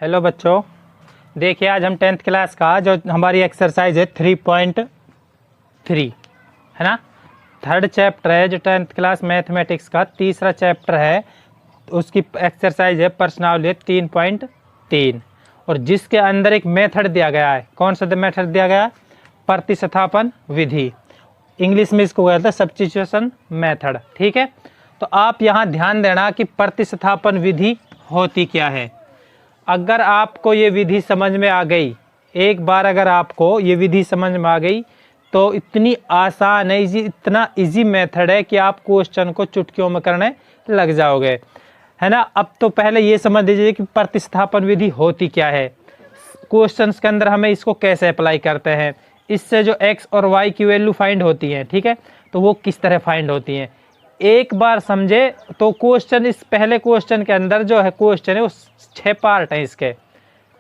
Hello बच्चों, देखिए आज हम 10th क्लास का जो हमारी एक्सरसाइज है 3.3 है ना, थर्ड चैप्टर है जो 10th क्लास मैथमेटिक्स का तीसरा चैप्टर है। उसकी एक्सरसाइज है प्रश्नावली 3.3 और जिसके अंदर एक मेथड दिया गया है। कौन सा मेथड दिया गया है? प्रतिस्थापन विधि। इंग्लिश में इसको कहते हैं सब्स्टिट्यूशन मेथड। ठीक है, तो आप यहाँ ध्यान देना कि प्रतिस्थापन विधि होती क्या है। अगर आपको ये विधि समझ में आ गई, एक बार अगर आपको ये विधि समझ में आ गई तो इतनी आसान है, इतना इजी मेथड है कि आप क्वेश्चन को चुटकियों में करने लग जाओगे, है ना। अब तो पहले ये समझ लीजिए कि प्रतिस्थापन विधि होती क्या है, क्वेश्चंस के अंदर हमें इसको कैसे अप्लाई करते हैं, इससे जो x और y की वैल्यू फाइंड होती है, ठीक है, तो वो किस तरह फाइंड होती हैं। एक बार समझे तो क्वेश्चन, इस पहले क्वेश्चन के अंदर जो है क्वेश्चन है वो 6 पार्ट हैं। इसके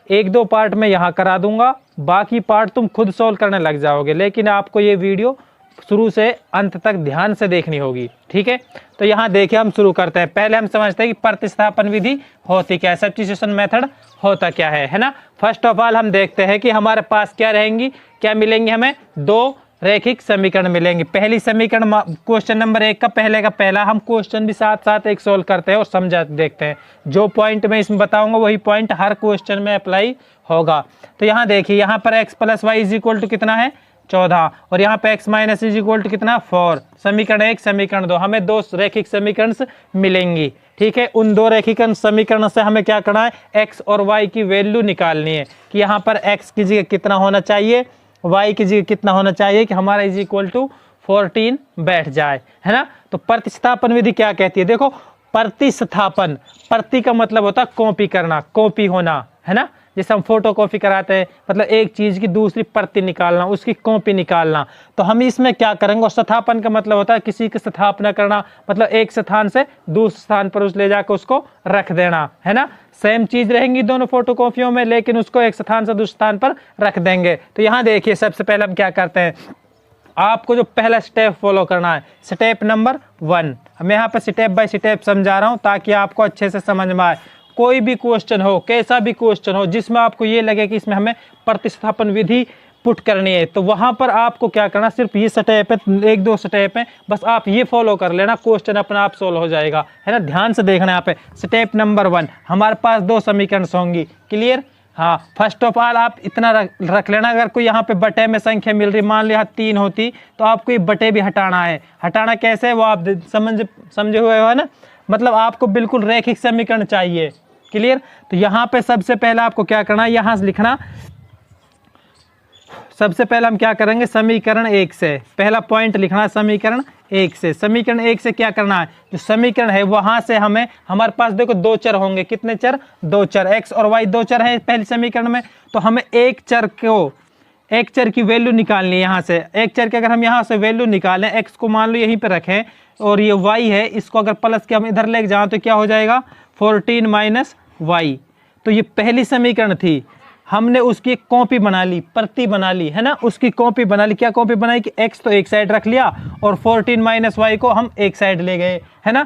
1-2 पार्ट मैं यहाँ करा दूंगा, बाकी पार्ट तुम खुद सोल्व करने लग जाओगे, लेकिन आपको ये वीडियो शुरू से अंत तक ध्यान से देखनी होगी। ठीक है, तो यहाँ देखिए हम शुरू करते हैं। पहले हम समझते हैं कि प्रतिस्थापन विधि होती क्या है, सब्स्टिट्यूशन मेथड होता क्या है ना। फर्स्ट ऑफ ऑल हम देखते हैं कि हमारे पास क्या रहेंगी, क्या मिलेंगी, हमें 2 रैखिक समीकरण मिलेंगे। पहली समीकरण क्वेश्चन नंबर 1 का पहले का पहला, हम क्वेश्चन भी साथ साथ एक सोल्व करते हैं और समझा देखते हैं। जो पॉइंट मैं इसमें बताऊंगा वही पॉइंट हर क्वेश्चन में अप्लाई होगा। तो यहाँ देखिए, यहाँ पर x + y = कितना है 14 और यहाँ पे x - कितना 4। समीकरण 1 समीकरण 2, हमें 2 रैखिक समीकरण मिलेंगी। ठीक है, उन 2 रैखिक समीकरण से हमें क्या करना है, x और y की वैल्यू निकालनी है कि यहाँ पर x की जगह कितना होना चाहिए, y की जगह कितना होना चाहिए कि हमारा = 14 बैठ जाए, है ना। तो प्रतिस्थापन विधि क्या कहती है, देखो प्रतिस्थापन, प्रति का मतलब होता है कॉपी करना, कॉपी होना, है ना। जैसे हम फोटो कॉपी कराते हैं, मतलब एक चीज की दूसरी प्रति निकालना, उसकी कॉपी निकालना। तो हम इसमें क्या करेंगे, और स्थापन का मतलब होता है किसी की स्थापना करना, मतलब एक स्थान से दूसरे स्थान पर उस ले जाकर उसको रख देना, है ना। सेम चीज रहेंगी दोनों फोटो कॉपियों में, लेकिन उसको एक स्थान से दूसरे स्थान पर रख देंगे। तो यहाँ देखिए, सबसे पहले हम क्या करते हैं, आपको जो पहला स्टेप फॉलो करना है, स्टेप नंबर 1। मैं यहाँ पर स्टेप बाय स्टेप समझा रहा हूँ ताकि आपको अच्छे से समझ में आए। कोई भी क्वेश्चन हो, कैसा भी क्वेश्चन हो, जिसमें आपको ये लगे कि इसमें हमें प्रतिस्थापन विधि पुट करनी है, तो वहां पर आपको क्या करना, सिर्फ ये स्टेप है, 1-2 स्टेप है, बस आप ये फॉलो कर लेना, क्वेश्चन अपने आप सोल्व हो जाएगा, है ना। ध्यान से देखना। यहाँ पे स्टेप नंबर 1, हमारे पास 2 समीकरण होंगी। क्लियर? हाँ, फर्स्ट ऑफ ऑल आप इतना रख लेना, अगर कोई यहाँ पे बटे में संख्या मिल रही, मान लिया 3 होती, तो आपको ये बटे भी हटाना है। हटाना कैसे है वो आप समझे हुए हो, है ना। मतलब आपको बिल्कुल रैखिक समीकरण चाहिए। क्लियर? तो यहाँ पे सबसे पहले आपको क्या करना है, यहाँ से लिखना। सबसे पहले हम क्या करेंगे, समीकरण 1 से पहला पॉइंट लिखना है, समीकरण 1 से। समीकरण 1 से क्या करना है, जो समीकरण है वहां से हमें, हमारे पास देखो 2 चर होंगे। कितने चर? 2 चर, x और y 2 चर है पहले समीकरण में। तो हमें एक चर की वैल्यू निकालनी है। यहाँ से एक चर की अगर हम यहाँ से वैल्यू निकालें, x को मान लो यहीं पे रखें और ये y है, इसको अगर प्लस के हम इधर ले जाएं तो क्या हो जाएगा, 14 - y। तो ये पहली समीकरण थी, हमने उसकी कॉपी बना ली, प्रति बना ली, है ना। उसकी कॉपी बना ली। क्या कॉपी बनाई कि x तो एक साइड रख लिया और 14 - y को हम एक साइड ले गए, है ना।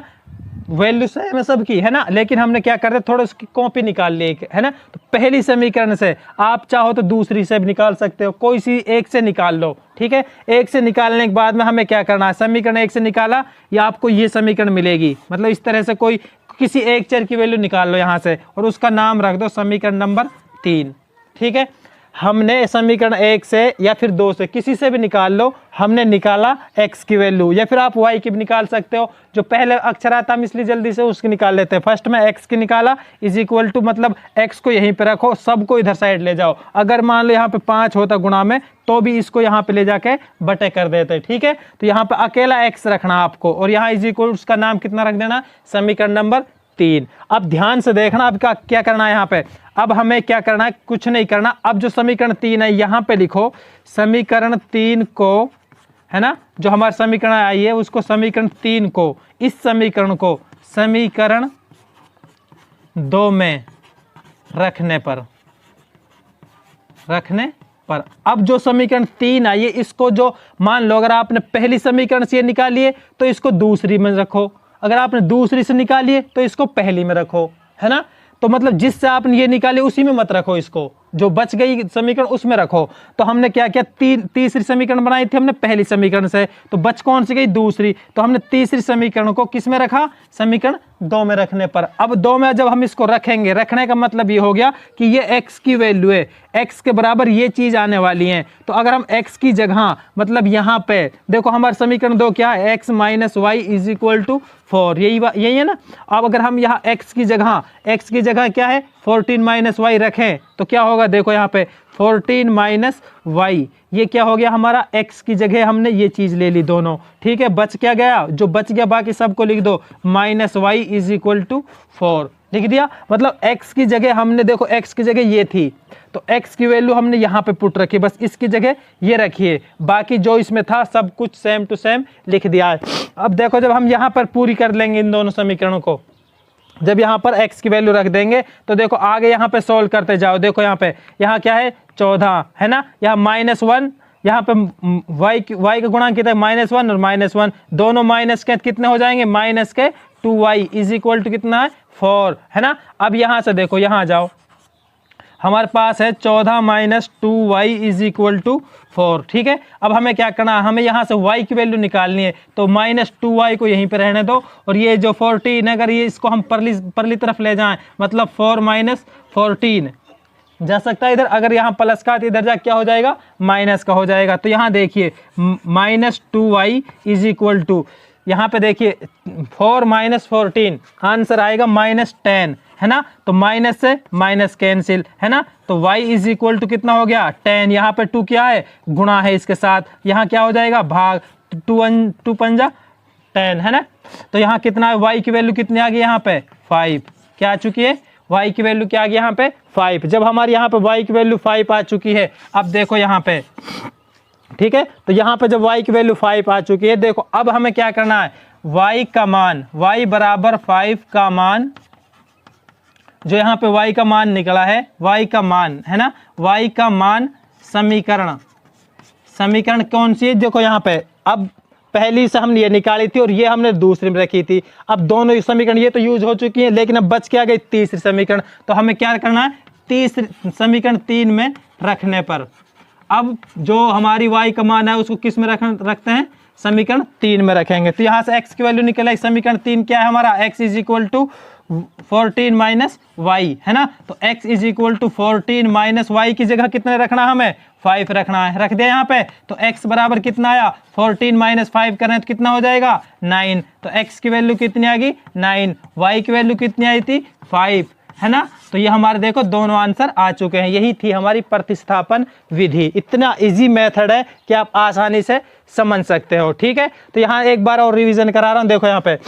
वैल्यू सेम है सबकी, है ना, लेकिन हमने क्या कर दिया, थोड़ा उसकी कॉपी निकाल ली, है ना। तो पहली समीकरण से आप चाहो तो दूसरी से भी निकाल सकते हो, कोई सी एक से निकाल लो। ठीक है, एक से निकालने के बाद में हमें क्या करना है, समीकरण 1 से निकाला, या आपको ये समीकरण मिलेगी। मतलब इस तरह से कोई किसी एक चर की वैल्यू निकाल लो यहाँ से और उसका नाम रख दो समीकरण नंबर 3। ठीक है, हमने समीकरण 1 से या फिर 2 से किसी से भी निकाल लो, हमने निकाला x की वैल्यू, या फिर आप y की भी निकाल सकते हो। जो पहले अक्षर आता हम इसलिए जल्दी से उसकी निकाल लेते हैं। फर्स्ट में x की निकाला = मतलब x को यहीं पे रखो, सबको इधर साइड ले जाओ। अगर मान लो यहाँ पे 5 होता गुणा में, तो भी इसको यहाँ पे ले जाके बटे कर देते। ठीक है, तो यहाँ पे अकेला x रखना आपको और यहाँ उसका नाम कितना रख देना, समीकरण नंबर 3। अब ध्यान से देखना, अब क्या करना है यहाँ पे। अब हमें क्या करना है, कुछ नहीं करना। अब जो समीकरण 3 है यहाँ पे लिखो, समीकरण 3 को, है ना, जो हमारा समीकरण आई है उसको, समीकरण 3 को, इस समीकरण को समीकरण 2 में रखने पर अब जो समीकरण 3 आई है, इसको जो मान लो अगर आपने पहली समीकरण से निकाली है तो इसको दूसरी में रखो, अगर आपने दूसरी से निकाली है तो इसको पहली में रखो, है ना। तो मतलब जिससे आपने ये निकाली उसी में मत रखो, इसको जो बच गई समीकरण उसमें रखो। तो हमने क्या किया, तीसरी समीकरण बनाई थी हमने पहली समीकरण से, तो बच कौन सी गई, दूसरी। तो हमने तीसरी समीकरण को किस में रखा, समीकरण 2 में रखने पर। अब 2 में जब हम इसको रखेंगे, रखने का मतलब ये हो गया कि ये x की वैल्यू है, x के बराबर ये चीज आने वाली है। तो अगर हम x की जगह मतलब यहाँ पे देखो हमारा समीकरण 2 क्या है, x minus y is equal to 4, यही है ना। अब अगर हम यहाँ x की जगह क्या है 14 माइनस वाई रखें तो क्या होगा, देखो यहाँ पे 14 माइनस वाई, ये क्या हो गया हमारा, x की जगह हमने ये चीज ले ली दोनों, ठीक है। बच क्या गया, जो बच गया बाकी सबको लिख दो, minus y is equal to 4 लिख दिया। मतलब x की जगह हमने देखो x की जगह ये थी, तो x की वैल्यू हमने यहाँ पे पुट रखी, बस इसकी जगह ये रखिए, बाकी जो इसमें था सब कुछ सेम टू सेम लिख दिया है। अब देखो जब हम यहाँ पर पूरी कर लेंगे इन दोनों समीकरणों को, जब यहाँ पर x की वैल्यू रख देंगे तो देखो आगे यहाँ पे सोल्व करते जाओ। देखो यहाँ क्या है 14 है ना, यहाँ -1, यहाँ पे y का गुणांक कितना है -1 और -1, दोनों माइनस के कितने हो जाएंगे, माइनस के 2y इज इक्वल टू कितना है 4 है ना। अब यहाँ से देखो यहाँ जाओ, हमारे पास है 14 minus 2y is equal to 4, ठीक है। अब हमें क्या करना है, हमें यहाँ से y की वैल्यू निकालनी है, तो माइनस 2y को यहीं पे रहने दो, और ये जो 14 अगर ये इसको हम परली तरफ ले जाएं, मतलब 4 माइनस 14 जा सकता है इधर, अगर यहाँ प्लस का तो इधर जा क्या हो जाएगा, माइनस का हो जाएगा। तो यहाँ देखिए minus 2y is equal to, यहाँ पे देखिए 4 माइनस 14 आंसर आएगा -10 है ना, तो माइनस से माइनस कैंसिल है ना, तो y इज इक्वल टू कितना हो गया 10, यहाँ पे 2 क्या है, गुणा है इसके साथ, यहाँ क्या हो जाएगा भाग, 2 पंजा 10 है ना। तो यहाँ कितना है, y की वैल्यू कितनी आ गई यहाँ पे 5, क्या आ चुकी है, y की वैल्यू क्या आ गई यहाँ पे 5। जब हमारे यहाँ पे y की वैल्यू 5 आ चुकी है, अब देखो यहाँ पे, ठीक है, तो यहाँ पे जब y की वैल्यू 5 आ चुकी है, देखो अब हमें क्या करना है, y का मान, y बराबर 5 का मान, जो यहाँ पे y का मान निकला है, y का मान है ना, y का मान समीकरण कौन सी है, देखो यहाँ पे अब पहली से हमने ये निकाली थी और ये हमने दूसरी में रखी थी। अब दोनों समीकरण ये तो यूज हो चुकी है, लेकिन अब बच क्या गई तीसरी समीकरण, तो हमें क्या करना है, तीसरी समीकरण 3 में रखने पर अब जो हमारी y का मान है उसको किस में रखते हैं, समीकरण 3 में रखेंगे। तो यहाँ से x की वैल्यू निकल आई, समीकरण 3 क्या है हमारा, x is equal to 14 minus y है ना, तो x is equal to 14 minus y की जगह कितने रखना है, हमें 5 रखना है, रख दिया यहाँ पे। तो x बराबर कितना आया, 14 माइनस 5 करें तो कितना हो जाएगा 9, तो x की वैल्यू कितनी आ गई 9, y की वैल्यू कितनी आई थी 5 है ना। तो ये हमारे देखो दोनों आंसर आ चुके हैं, यही थी हमारी प्रतिस्थापन विधि। इतना इजी मेथड है कि आप आसानी से समझ सकते हो, ठीक है। तो यहाँ एक बार और रिवीजन करा रहा हूँ, देखो यहाँ पे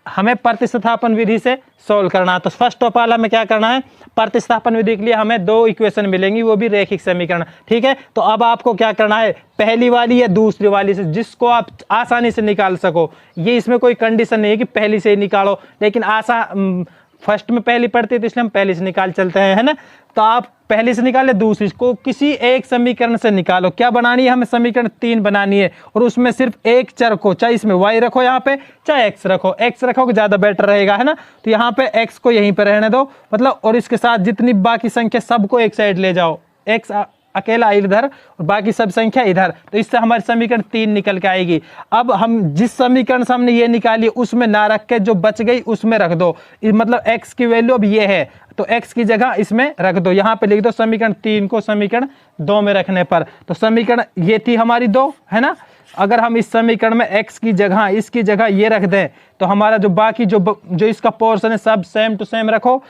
हमें प्रतिस्थापन विधि से सोल्व करना है। तो फर्स्ट ऑफ ऑल हमें क्या करना है, प्रतिस्थापन विधि के लिए हमें 2 इक्वेशन मिलेंगी, वो भी रैखिक समीकरण, ठीक है। तो अब आपको क्या करना है, पहली वाली या दूसरी वाली से जिसको आप आसानी से निकाल सको, ये इसमें कोई कंडीशन नहीं है कि पहली से ही निकालो, लेकिन फर्स्ट में पहली पढ़ती है तो इसलिए हम पहली से निकाल चलते हैं, है ना। तो आप पहली से निकाले, दूसरी को किसी एक समीकरण से निकालो। क्या बनानी है हमें, समीकरण 3 बनानी है, और उसमें सिर्फ एक चर को, चाहे इसमें y रखो यहाँ पे, चाहे x रखो, x रखोगे ज्यादा बेटर रहेगा, है ना। तो यहाँ पे x को यहीं पे रहने दो, मतलब, और इसके साथ जितनी बाकी संख्या सबको एक साइड ले जाओ, x अकेला इधर और बाकी सब संख्या इधर, तो इससे हमारी समीकरण 3 निकल के आएगी। अब हम जिस समीकरण से हमने ये निकाली उसमें ना रख के जो बच गई उसमें रख दो, मतलब x की वैल्यू अब ये है तो x की जगह इसमें रख दो, यहाँ पे लिख दो समीकरण 3 को समीकरण 2 में रखने पर। तो समीकरण ये थी हमारी 2, है ना। अगर हम इस समीकरण में x की जगह इसकी जगह ये रख दें तो हमारा जो बाकी जो इसका पोर्शन है सब सेम टू सेम रखो,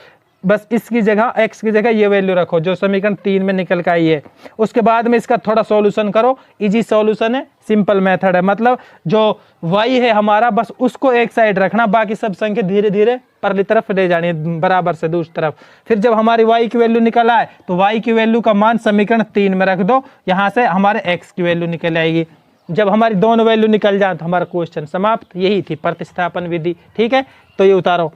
बस इसकी जगह x की जगह ये वैल्यू रखो जो समीकरण 3 में निकल के आई है। उसके बाद में इसका थोड़ा सॉल्यूशन करो, इजी सॉल्यूशन है, सिंपल मेथड है, मतलब जो y है हमारा बस उसको एक साइड रखना, बाकी सब संख्या धीरे धीरे परली तरफ ले जानी है, बराबर से दूसरी तरफ। फिर जब हमारी y की वैल्यू निकल आए तो y की वैल्यू का मान समीकरण 3 में रख दो, यहाँ से हमारे x की वैल्यू निकल आएगी। जब हमारी दोनों वैल्यू निकल जाए तो हमारा क्वेश्चन समाप्त। यही थी प्रतिस्थापन विधि, ठीक है। तो ये उतारो।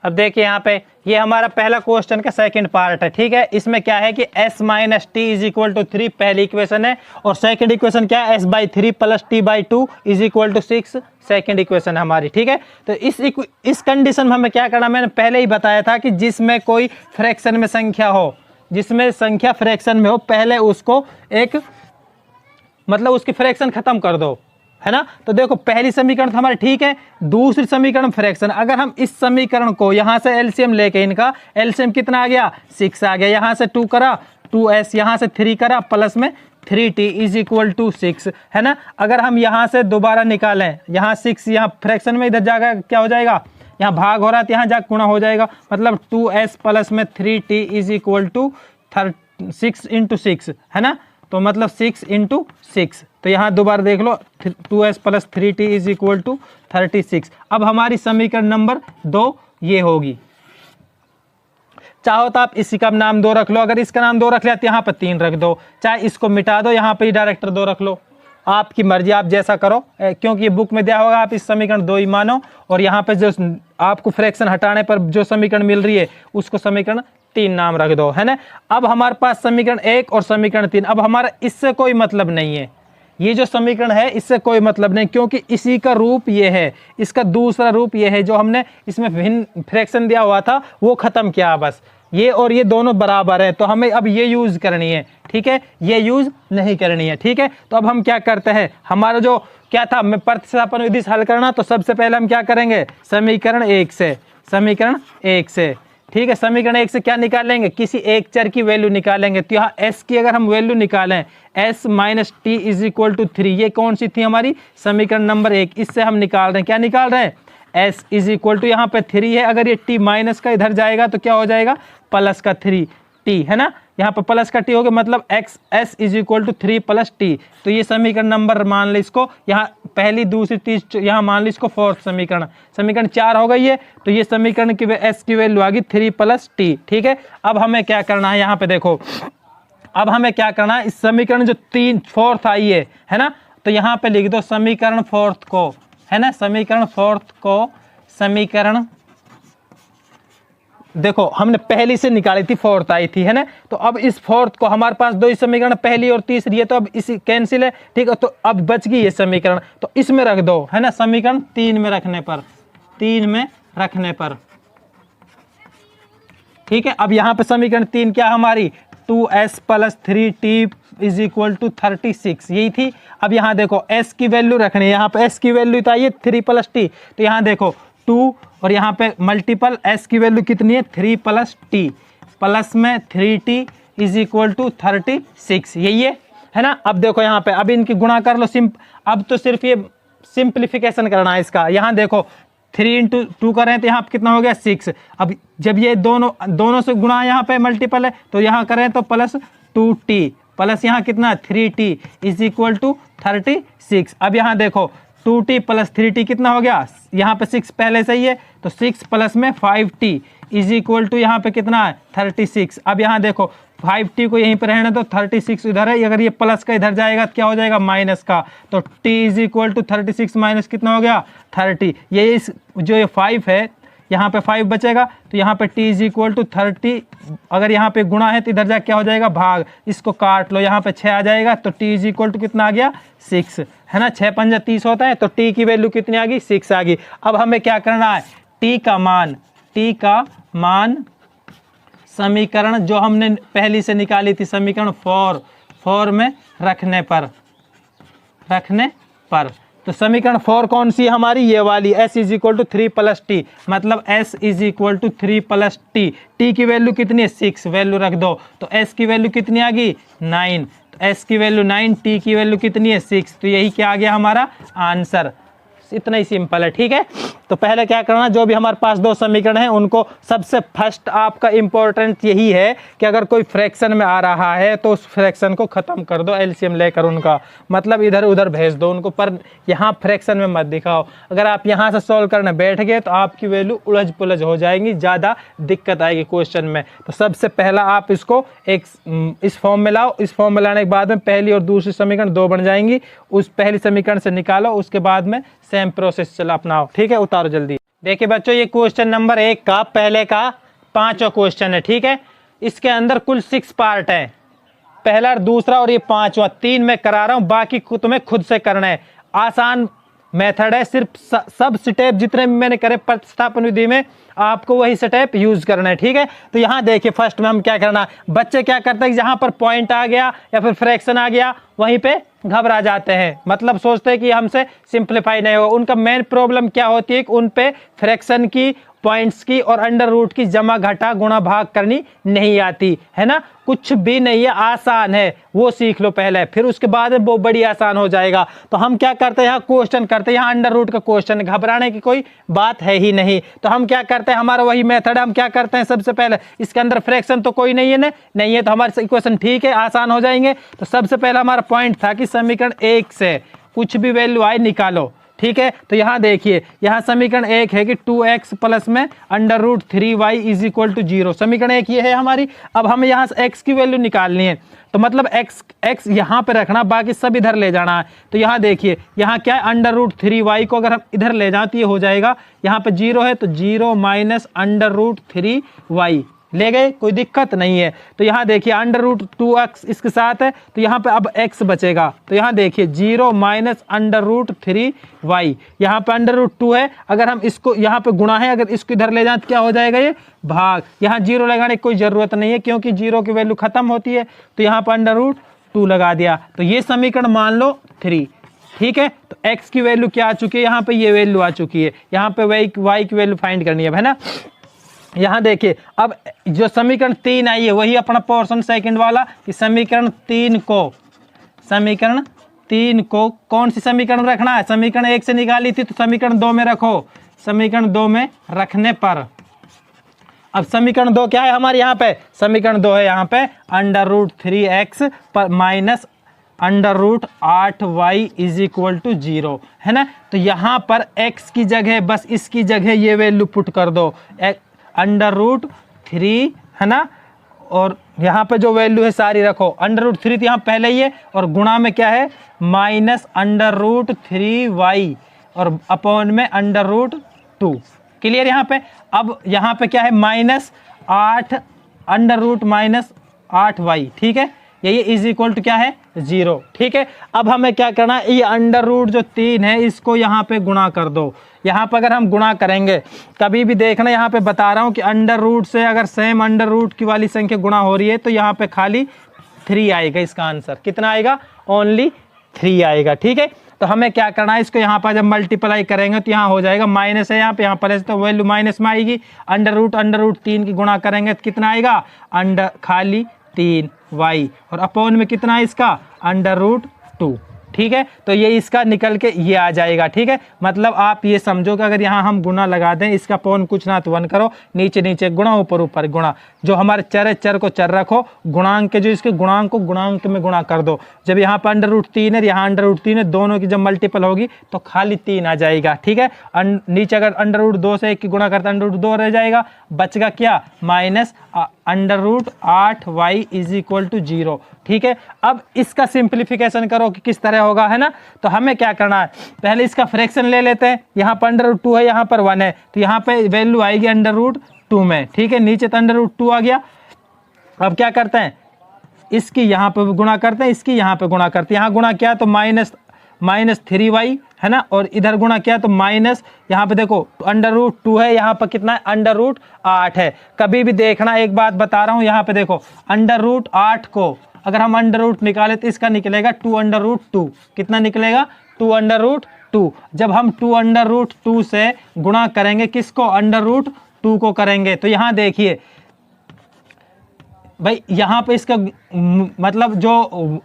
अब देखिए यहाँ पे ये हमारा पहला क्वेश्चन का सेकंड पार्ट है, ठीक है। इसमें क्या है कि s minus t is equal to 3 पहली इक्वेशन है, और सेकंड इक्वेशन क्या है, s/3 plus t/2 is equal to 6 second equation है हमारी, ठीक है। तो इस कंडीशन में हमें क्या करना, मैंने पहले ही बताया था कि जिसमें कोई फ्रैक्शन में संख्या हो, जिसमें संख्या फ्रैक्शन में हो, पहले उसको एक मतलब उसकी फ्रैक्शन खत्म कर दो, है ना। तो देखो पहली समीकरण तो हमारी ठीक है, दूसरी समीकरण फ्रैक्शन। अगर हम इस समीकरण को यहाँ से एलसीएम लेके, इनका एलसीएम कितना आ गया, 6 आ गया, यहाँ से 2 करा 2s, यहाँ से 3 करा, प्लस में 3t इज इक्वल टू 6, है ना। अगर हम यहाँ से दोबारा निकालें, यहाँ 6 यहाँ फ्रैक्शन में, इधर जाकर क्या हो जाएगा, यहाँ भाग हो रहा है तो यहाँ जाकर गुणा हो जाएगा, मतलब 2s प्लस में 3t is equal to 6 into 6, है ना। तो मतलब 6 इंटू 6, तो यहाँ दोबारा देख लो 2s plus 3t is equal to 36। अब हमारी समीकरण नंबर 2 ये होगी। चाहो तो आप इसी का नाम 2 रख लो, अगर इसका नाम 2 रख लिया तो यहाँ पर 3 रख दो, चाहे इसको मिटा दो, यहाँ पे डायरेक्टर 2 रख लो, आपकी मर्जी, आप जैसा करो, क्योंकि ये बुक में दिया होगा, आप इस समीकरण 2 ही मानो, और यहाँ पे जो आपको फ्रैक्शन हटाने पर जो समीकरण मिल रही है उसको समीकरण 3 नाम रख दो, है ना। अब हमारे पास समीकरण 1 और समीकरण 3, अब हमारा इससे कोई मतलब नहीं है, ये जो समीकरण है इससे कोई मतलब नहीं, क्योंकि इसी का रूप ये है, इसका दूसरा रूप ये है, जो हमने इसमें भिन्न फ्रैक्शन दिया हुआ था वो खत्म किया, बस ये और ये दोनों बराबर है, तो हमें अब ये यूज करनी है, ठीक है, ये यूज नहीं करनी है, ठीक है। तो अब हम क्या करते हैं, हमारा जो क्या था, मैं प्रतिस्थापन विधि से हल करना, तो सबसे पहले हम क्या करेंगे, समीकरण 1 से, समीकरण 1 से, ठीक है। समीकरण 1 से क्या निकालेंगे, किसी एक चर की वैल्यू निकालेंगे, तो यहाँ s की अगर हम वैल्यू निकालें, s minus t is equal to 3, ये कौन सी थी हमारी, समीकरण नंबर 1, इससे हम निकाल रहे हैं, क्या निकाल रहे हैं, s इज इक्वल टू यहाँ पे 3 है, अगर ये t माइनस का इधर जाएगा तो क्या हो जाएगा, प्लस का 3t, है ना, यहाँ पर प्लस का t हो गया, मतलब s is equal to 3 plus t। तो ये समीकरण नंबर मान लो इसको, यहाँ पहली दूसरी तीसरी, यहाँ मान लो इसको फोर्थ समीकरण, समीकरण 4 हो गई है, तो ये समीकरण की s की वैल्यू आ गई 3 प्लस t, ठीक है। अब हमें क्या करना है, यहाँ पे देखो, अब हमें क्या करना है, इस समीकरण जो फोर्थ आई है ना, तो यहाँ पे लिख दो समीकरण फोर्थ को, है ना, समीकरण फोर्थ को, समीकरण देखो हमने पहली से निकाली थी, फोर्थ आई थी, है ना। तो अब इस फोर्थ को, हमारे पास 2 समीकरण, पहली और तीसरी है, तो अब इसी कैंसिल है, ठीक है। तो अब बच गई ये समीकरण, तो इसमें रख दो, है ना, समीकरण 3 में रखने पर, 3 में रखने पर, ठीक है। अब यहाँ पे समीकरण 3 क्या हमारी, 2s plus 3t is equal to 36, यही थी। अब यहाँ देखो s की वैल्यू रखनी है, यहाँ पे s की वैल्यू तो आई है 3 प्लस t, तो यहाँ देखो 2 और यहाँ पे मल्टीपल s की वैल्यू कितनी है, 3 प्लस t, प्लस में 3t इज इक्वल टू 36, यही है ना। अब देखो यहाँ पे, अब इनकी गुणा कर लो, अब तो सिर्फ ये सिंप्लीफिकेशन करना है इसका। यहाँ देखो 3 इंटू 2 करें तो यहाँ पे कितना हो गया, 6। अब जब ये दोनों से गुणा यहाँ पे मल्टीपल है, तो यहाँ करें तो प्लस 2t, प्लस यहाँ कितना 3t इज इक्वल टू 36। अब यहाँ देखो 2t प्लस 3t कितना हो गया, यहाँ पे 6 पहले से ही है, तो 6 प्लस में 5t इज इक्वल टू यहाँ पे कितना है 36। अब यहाँ देखो 5t को यहीं पर रहने दो, 36 इधर है, अगर ये प्लस का इधर जाएगा तो क्या हो जाएगा, माइनस का, तो t is equal to 36 minus कितना हो गया 30। ये इस जो ये 5 है, यहाँ पे 5 बचेगा, तो यहाँ पे t इज इक्वल टू 30, अगर यहाँ पे गुणा है तो इधर जा क्या हो जाएगा भाग, इसको काट लो, यहाँ पे 6 आ जाएगा, तो t इज इक्वल टू कितना आ गया 6, है ना। 6 पंजा 30 होता है, तो t की वैल्यू कितनी आ गई, 6 आ गई। अब हमें क्या करना है, t का मान समीकरण जो हमने पहली से निकाली थी, समीकरण 4 में रखने पर, तो समीकरण 4 कौन सी है हमारी, ये वाली, s is equal to 3 plus t, मतलब s is equal to 3 plus t, t की वैल्यू कितनी है 6, वैल्यू रख दो, तो s की वैल्यू कितनी आ गई 9, तो s की वैल्यू 9, t की वैल्यू कितनी है 6, तो यही क्या आ गया हमारा आंसर। इतना ही सिंपल है, ठीक है। तो पहले क्या करना, जो भी हमारे पास 2 समीकरण हैं उनको सबसे फर्स्ट आपका इंपॉर्टेंट यही है कि अगर कोई फ्रैक्शन में आ रहा है तो उस फ्रैक्शन को ख़त्म कर दो एलसीएम लेकर, उनका मतलब इधर उधर भेज दो उनको, पर यहाँ फ्रैक्शन में मत दिखाओ। अगर आप यहाँ से सॉल्व करने बैठ गए तो आपकी वैल्यू उलझ पुलझ हो जाएंगी, ज़्यादा दिक्कत आएगी क्वेश्चन में। तो सबसे पहला आप इसको एक इस फॉर्म में लाओ, इस फॉर्म में लाने के बाद में पहली और दूसरी समीकरण 2 बन जाएंगी, उस पहली समीकरण से निकालो, उसके बाद में सेम प्रोसेस चला अपनाओ, ठीक है। उतारो जल्दी। देखिए बच्चों, ये क्वेश्चन नंबर 1 का पहले का 5वां क्वेश्चन है, ठीक है। इसके अंदर कुल 6 पार्ट है, पहला, दूसरा और ये 5वां, 3 मैं करा रहा हूं, बाकी तुम्हें खुद से करना है। आसान मेथड है, सिर्फ सब स्टेप जितने भी मैंने करे प्रतिस्थापन विधि में आपको वही स्टेप यूज करना है, ठीक है। तो यहाँ देखिए फर्स्ट में हम क्या करना, बच्चे क्या करते हैं, जहां पर पॉइंट आ गया या फिर फ्रैक्शन आ गया वहीं पे घबरा जाते हैं, मतलब सोचते हैं कि हमसे सिंप्लीफाई नहीं होगा। उनका मेन प्रॉब्लम क्या होती है कि उन पे फ्रैक्शन की, पॉइंट्स की और अंडर रूट की जमा घटा गुणा भाग करनी नहीं आती है ना। कुछ भी नहीं है, आसान है, वो सीख लो पहले, फिर उसके बाद वो बड़ी आसान हो जाएगा। तो हम क्या करते हैं, यहाँ क्वेश्चन करते हैं, यहाँ अंडर रूट का क्वेश्चन, घबराने की कोई बात है ही नहीं। तो हम क्या करते हैं, हमारा वही मेथड है, हम क्या करते हैं, सबसे पहले इसके अंदर फ्रैक्शन तो कोई नहीं है ना, नहीं है तो हमारे इक्वेशन ठीक है, आसान हो जाएंगे। तो सबसे पहला हमारा पॉइंट था कि समीकरण 1 से कुछ भी वैल्यू आए निकालो, ठीक है। तो यहाँ देखिए, यहाँ समीकरण 1 है कि 2x प्लस में under root 3y is equal to 0, समीकरण 1 ये है हमारी। अब हमें यहाँ से x की वैल्यू निकालनी है, तो मतलब x यहाँ पे रखना, बाकी सब इधर ले जाना है। तो यहाँ देखिए, यहाँ क्या है, अंडर रूट 3y को अगर हम इधर ले जाएं तो ये हो जाएगा, यहाँ पे 0 है तो 0 माइनस अंडर रूट 3y ले गए, कोई दिक्कत नहीं है। तो यहाँ देखिए अंडर रूट 2x इसके साथ है, तो यहाँ पे अब x बचेगा। तो यहाँ देखिए 0 माइनस अंडर रूट 3y, यहाँ पे अंडर रूट 2 है, अगर हम इसको यहाँ पे गुणा है, अगर इसको इधर ले जाए तो क्या हो जाएगा, ये भाग। यहाँ 0 लगाने की कोई ज़रूरत नहीं है क्योंकि 0 की वैल्यू खत्म होती है, तो यहाँ पर अंडर रूट 2 लगा दिया। तो ये समीकरण मान लो 3, ठीक है। तो x की वैल्यू क्या आ चुकी है, यहाँ पे ये वैल्यू आ चुकी है, यहाँ पे y की वैल्यू फाइंड करनी है ना। यहाँ देखिए, अब जो समीकरण 3 आई है वही अपना पोर्शन सेकंड वाला, कि समीकरण 3 को कौन सी समीकरण रखना है, समीकरण 1 से निकाली थी तो समीकरण 2 में रखो, समीकरण 2 में रखने पर अब समीकरण 2 क्या है हमारे, यहाँ पे समीकरण 2 है, यहाँ पे अंडर रूट 3x पर minus under root 8y is equal to 0 है ना। तो यहाँ पर x की जगह बस इसकी जगह ये वैल्यू पुट कर दो, अंडर रूट 3 है ना, और यहाँ पे जो वैल्यू है सारी रखो। अंडर रूट 3 तो यहाँ पहले ही है, और गुणा में क्या है, माइनस अंडर रूट 3y और अपॉन में अंडर रूट 2, क्लियर। यहाँ पे अब यहाँ पे क्या है, minus 8 under root minus 8y, ठीक है, ये इज इक्वल टू क्या है, 0, ठीक है। अब हमें क्या करना है, ये अंडर रूट जो 3 है इसको यहाँ पे गुणा कर दो। यहाँ पर अगर हम गुणा करेंगे, कभी भी देखना, यहाँ पे बता रहा हूँ कि अंडर रूट से अगर सेम अंडर रूट की वाली संख्या गुणा हो रही है तो यहाँ पे खाली 3 आएगा, इसका आंसर कितना आएगा, ओनली 3 आएगा, ठीक है। तो हमें क्या करना है, इसको यहाँ पर जब मल्टीप्लाई करेंगे तो यहाँ हो जाएगा, माइनस है यहाँ पे प्लस, तो वैल्यू माइनस में आएगी। अंडर रूट 3 की गुणा करेंगे तो कितना आएगा, अंडर खाली 3y, और अपॉन में कितना है इसका, अंडर रूट 2, ठीक है। तो ये इसका निकल के ये आ जाएगा, ठीक है। मतलब आप ये समझो कि अगर यहाँ हम गुणा लगा दें, इसका पौन कुछ ना तो 1 करो, नीचे नीचे गुणा, ऊपर ऊपर गुणा, जो हमारे चर है चर को चर रखो, गुणांक के जो इसके गुणांक को गुणांक में गुणा कर दो। जब यहाँ पर अंडर रूट 3 है, यहाँ अंडर रूट 3 है, दोनों की जब मल्टीपल होगी तो खाली 3 आ जाएगा, ठीक है। नीचे अगर अंडर रूट 2 से 1 की गुणा करता अंडर रूट 2 रह जाएगा, बचेगा क्या, minus under root 8y is equal to 0, ठीक है। अब इसका सिंप्लीफिकेशन करो कि किस तरह होगा, है ना। तो हमें क्या करना है, पहले इसका फ्रैक्शन ले लेते हैं। यहाँ पर अंडर रूट 2 है, यहाँ पर 1 है, तो यहाँ पे वैल्यू आएगी अंडर रूट 2 में, ठीक है। नीचे तो अंडर रूट 2 आ गया। अब क्या करते हैं, इसकी यहाँ पे गुणा करते हैं, इसकी यहाँ पे गुणा करते हैं। यहाँ गुणा किया तो माइनस 3y है ना, और इधर गुणा किया तो माइनस, यहाँ पे देखो अंडर रूट 2 है, यहाँ पर कितना है, अंडर रूट 8 है। कभी भी देखना, एक बात बता रहा हूँ, यहाँ पे देखो अंडर रूट 8 को अगर हम अंडर रूट निकाले तो इसका निकलेगा 2 अंडर रूट 2, कितना निकलेगा, 2 अंडर रूट 2। जब हम 2 अंडर रूट 2 से गुणा करेंगे किसको, अंडर रूट 2 को करेंगे, तो यहाँ देखिए भाई, यहाँ पे इसका मतलब जो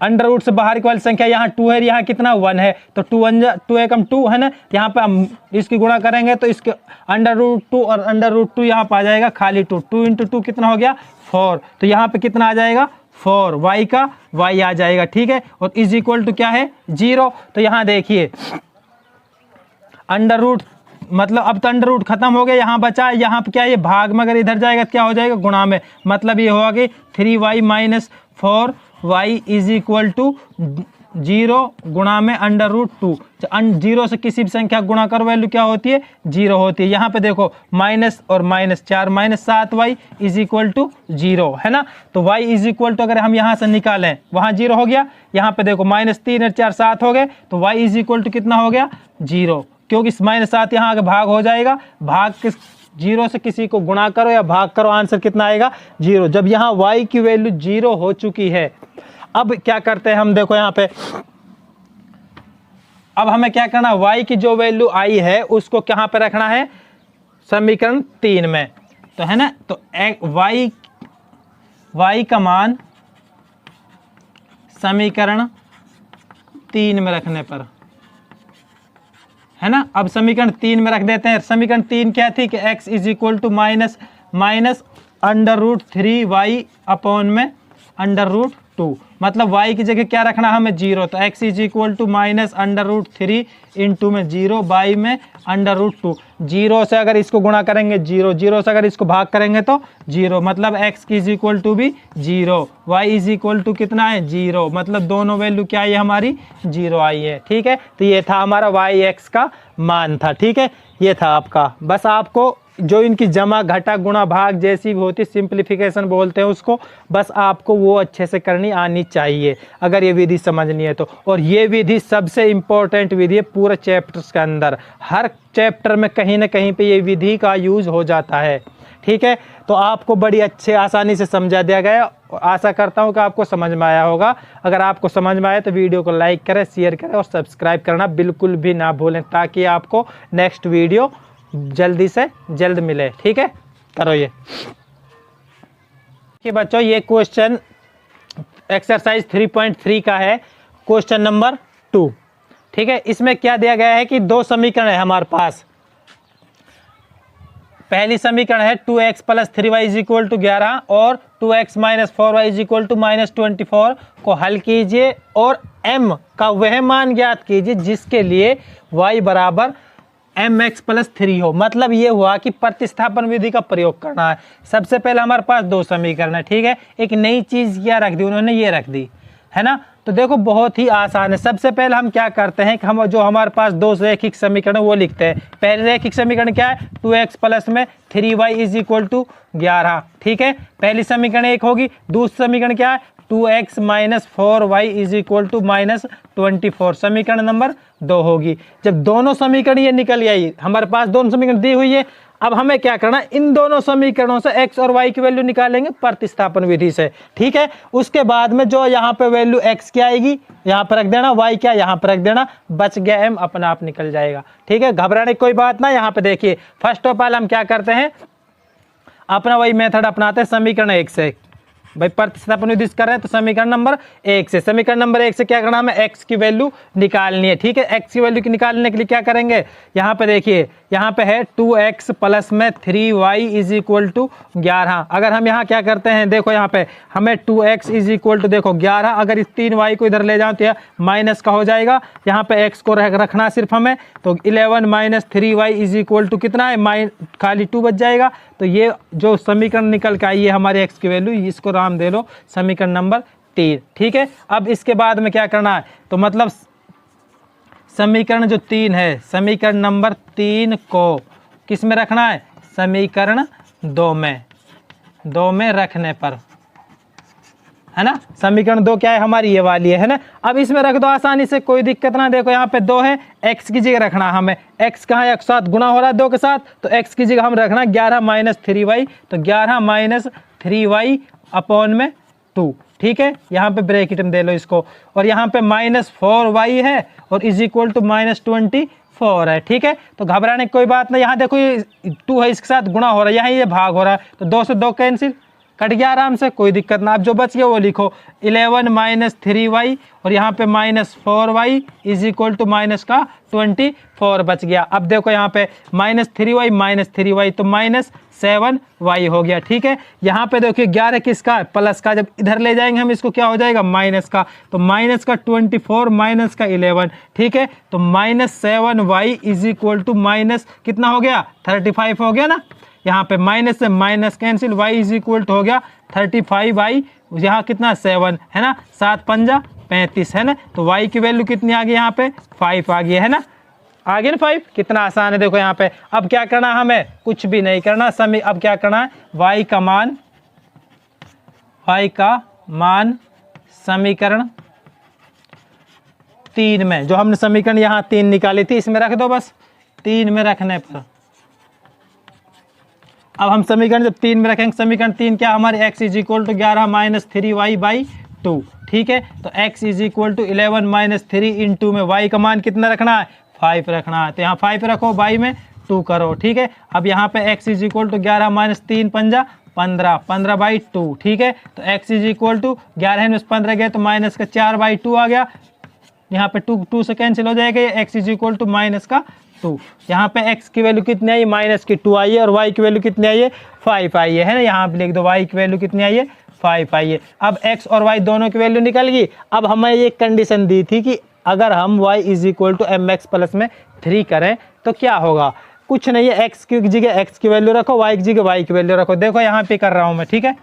अंडर रूट से बाहर की वाली संख्या यहाँ 2 है, यहाँ कितना 1 है, तो 2 एकम 2 है ना। यहाँ पे हम इसकी गुणा करेंगे तो इसके अंडर रूट 2 और अंडर रूट 2 यहाँ पे आ जाएगा खाली 2, 2 इंटू 2 कितना हो गया 4, तो यहाँ पे कितना आ जाएगा 4, y का y आ जाएगा, ठीक है। और इज इक्वल टू क्या है 0। तो यहाँ देखिए अंडर रूट मतलब अब तो अंडर रूट खत्म हो गया, यहाँ बचा, यहाँ पे क्या है, ये भाग में अगर इधर जाएगा तो क्या हो जाएगा, गुणा में, मतलब ये होगा कि 3y minus 4y is equal to 0 गुणा में √2, 0 से किसी भी संख्या गुणा करो वैल्यू क्या होती है 0 होती है। यहाँ पे देखो माइनस और minus 4 -7y is equal to 0 है ना। तो y इज इक्वल टू अगर हम यहाँ से निकालें वहाँ 0 हो गया, यहाँ पे देखो -3 और 4 7 हो गए, तो y इज इक्वल टू कितना हो गया 0, क्योंकि -7 यहाँ आगे भाग हो जाएगा, भाग किस 0 से किसी को गुणा करो या भाग करो, आंसर कितना आएगा 0। जब यहाँ y की वैल्यू 0 हो चुकी है, अब क्या करते हैं हम, देखो यहाँ पे अब हमें क्या करना है, y की जो वैल्यू आई है उसको कहाँ पे रखना है, समीकरण 3 में, तो है ना। तो y का मान समीकरण 3 में रखने पर, है ना। अब समीकरण 3 में रख देते हैं। समीकरण 3 क्या थी कि x is equal to minus √3y upon में √2, मतलब y की जगह क्या रखना हमें 0, तो x is equal to -√3 into में 0 बाई में √2। 0 से अगर इसको गुणा करेंगे 0, 0 से अगर इसको भाग करेंगे तो 0, मतलब x की इज इक्वल टू भी 0, y इज इक्वल टू कितना है 0, मतलब दोनों वैल्यू क्या आई हमारी 0 आई है। ठीक है, तो ये था हमारा y x का मान था। ठीक है, ये था आपका, बस आपको जो इनकी जमा घटा गुणा भाग जैसी भी होती सिंप्लीफिकेशन बोलते हैं उसको, बस आपको वो अच्छे से करनी आनी चाहिए अगर ये विधि समझनी है तो। और ये विधि सबसे इम्पोर्टेंट विधि है पूरे चैप्टर्स के अंदर, हर चैप्टर में कहीं ना कहीं पे ये विधि का यूज़ हो जाता है। ठीक है, तो आपको बड़ी अच्छे आसानी से समझा दिया गया, आशा करता हूँ कि आपको समझ में आया होगा। अगर आपको समझ में आया तो वीडियो को लाइक करें, शेयर करें और सब्सक्राइब करना बिल्कुल भी ना भूलें, ताकि आपको नेक्स्ट वीडियो जल्दी से जल्द मिले। ठीक है, करो ये कि बच्चों, ये क्वेश्चन एक्सरसाइज 3.3 का है, क्वेश्चन नंबर 2। ठीक है, इसमें क्या दिया गया है कि दो समीकरण है हमारे पास। पहली समीकरण है 2x + 3y is equal to 11 और 2x - 4y is equal to -24 को हल कीजिए और m का वह मान ज्ञात कीजिए जिसके लिए y बराबर mx + 3 हो। मतलब ये हुआ कि प्रतिस्थापन विधि का प्रयोग करना है। सबसे पहले हमारे पास दो समीकरण है। ठीक है, एक नई चीज़ क्या रख दी उन्होंने, ये रख दी, है ना। तो देखो बहुत ही आसान है। सबसे पहले हम क्या करते हैं कि हम जो हमारे पास दो रैखिक समीकरण वो लिखते हैं। पहले रैखिक समीकरण क्या है, 2x + में 3y इज इक्वल टू 11। ठीक है, पहली समीकरण एक होगी। दूसरी समीकरण क्या है, 2x - 4y is equal to -24, समीकरण नंबर 2 होगी। जब दोनों समीकरण ये निकल गई, हमारे पास दोनों समीकरण दी हुई है, अब हमें क्या करना, इन दोनों समीकरणों से x और y की वैल्यू निकालेंगे प्रतिस्थापन विधि से। ठीक है, उसके बाद में जो यहाँ पे वैल्यू x क्या आएगी यहाँ पर रख देना, y क्या यहाँ पर रख देना, बच गया m अपना आप निकल जाएगा। ठीक है, घबराने की कोई बात ना। यहाँ पे देखिए फर्स्ट ऑफ ऑल हम क्या करते हैं, अपना वही मेथड अपनाते हैं, समीकरण 1 से भाई प्रतिस्थापन विधि कर रहे हैं तो समीकरण नंबर 1 से, समीकरण नंबर 1 से क्या करना, हमें x की वैल्यू निकालनी है। ठीक है, x की वैल्यू निकालने के लिए क्या करेंगे, यहाँ पे देखिए यहाँ पे है 2x + में 3y इज इक्वल टू 11। अगर हम यहाँ क्या करते हैं, देखो यहाँ पे हमें 2x इज इक्वल टू देखो 11, अगर इस 3y को इधर ले जाओ तो यह माइनस का हो जाएगा, यहाँ पे x को रखना सिर्फ हमें, तो 11 - 3y इज इक्वल टू कितना है, खाली 2 बच जाएगा। तो ये जो समीकरण निकल के आई है हमारे x की वैल्यू, इसको नाम दे लो समीकरण नंबर 3। ठीक है, अब इसके बाद में क्या करना है, तो मतलब समीकरण जो 3 है, समीकरण नंबर 3 को किस में रखना है, समीकरण 2 में रखने पर, है ना। समीकरण 2 क्या है हमारी, ये वाली है ना। अब इसमें रख दो आसानी से, कोई दिक्कत ना। देखो यहाँ पे 2 है, x की जगह रखना हमें, x कहाँ है, एक साथ गुणा हो रहा है 2 के साथ, तो x की जगह हम रखना 11 - 3y, तो 11 - 3y अपॉन में 2। ठीक है, यहाँ पे ब्रैकेट में दे लो इसको, और यहाँ पे -4y है और इज इक्वल टू -24 है। ठीक है, तो घबराने की कोई बात नहीं। यहाँ देखो ये 2 है, इसके साथ गुणा हो रहा है, यहाँ ये भाग हो रहा है, तो 2 से 2 कैंसिल, कट गया आराम से, कोई दिक्कत ना। आप जो बच गया वो लिखो, 11 - 3y और यहाँ पे -4y इज इक्वल टू -24 बच गया। अब देखो यहाँ पे -3y तो -7y हो गया। ठीक है, यहाँ पे देखिए 11 किसका, प्लस का, जब इधर ले जाएंगे हम इसको क्या हो जाएगा, माइनस का, तो -24 माइनस का 11। ठीक है, तो -7y is equal to minus कितना हो गया, 35 हो गया ना। यहाँ पे माइनस से minus cancel, y is equal to हो गया 35y, यहाँ कितना 7 है ना, 7 × 5 35 है ना। तो y की वैल्यू कितनी आ गई यहाँ पे 5 आ गई है ना, आ गई ना 5। कितना आसान है देखो यहाँ पे। अब क्या करना है हमें, कुछ भी नहीं करना अब क्या करना है, y का मान समीकरण 3 में, जो हमने समीकरण यहाँ 3 निकाली थी इसमें रख दो बस। 3 में रखने पर अब हम समीकरण जब 3 में रखेंगे, समीकरण 3 क्या हमारे x is equal to 11 minus 3y by 2, ठीक है। तो x is equal to 11 minus 3 into में y का मान कितना रखना है 5 रखना है। तो यहाँ 5 रखो, y में 2 करो, ठीक है। अब यहाँ पे x is equal to 11 minus 3 पंजा 15, 15 बाई 2, ठीक है। तो x इज इक्वल टू 11 में 15 गए तो माइनस का 4 बाई 2 आ गया। यहाँ पे 2 से कैंसिल हो जाएगा, ये x is equal to minus का 2। यहाँ पे x की वैल्यू कितनी आई, माइनस की 2 आई है, और y की वैल्यू कितनी आई है 5 आई है ना। यहाँ पे लिख दो y की वैल्यू कितनी आई है 5 आई है। अब x और y दोनों की वैल्यू निकल गई। अब हमें ये कंडीशन दी थी कि अगर हम y is equal to m x plus में 3 करें तो क्या होगा, कुछ नहीं है, x की जगह x की वैल्यू रखो, y की जगह y की वैल्यू रखो। देखो यहाँ पे कर रहा हूँ मैं, ठीक है।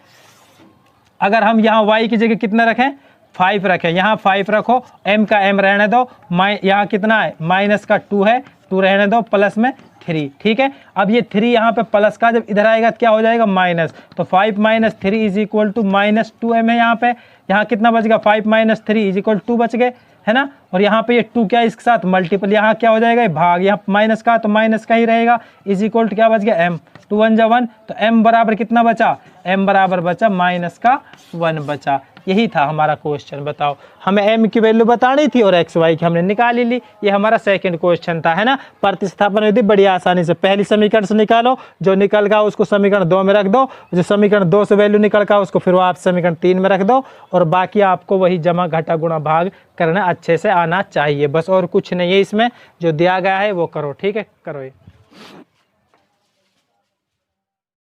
अगर हम यहाँ y की जगह कितना रखें 5 रखें, यहाँ 5 रखो, m का m रहने दो, यहाँ कितना है माइनस का 2 है, 2 रहने दो, प्लस में 3, ठीक है। अब ये 3 यहाँ पे प्लस का जब इधर आएगा तो क्या हो जाएगा माइनस। तो 5 minus 3 is equal to minus 2m है यहाँ पे। यहाँ कितना बच गया 5 माइनस 3 इज इक्वल 2 बच गए है ना। और यहाँ पे ये 2 क्या इसके साथ मल्टीपल, यहाँ क्या हो जाएगा भाग, यहाँ माइनस का तो माइनस का ही रहेगा, इज इक्वल टू क्या बच गया m, 2 1 जा 1, तो m बराबर कितना बचा, m बराबर बचा माइनस का 1 बचा। यही था हमारा क्वेश्चन। बताओ, हमें m की वैल्यू बतानी थी और x y की हमने निकाल ली। ये हमारा सेकंड क्वेश्चन था, है ना। प्रतिस्थापन विधि बड़ी आसानी से, पहली समीकरण से निकालो, जो निकल गया उसको समीकरण 2 में रख दो, जो समीकरण 2 से वैल्यू निकल गया उसको फिर आप समीकरण 3 में रख दो, और बाकी आपको वही जमा घटा गुणा भाग करना अच्छे से आना चाहिए बस, और कुछ नहीं है इसमें। जो दिया गया है वो करो, ठीक है, करो ये।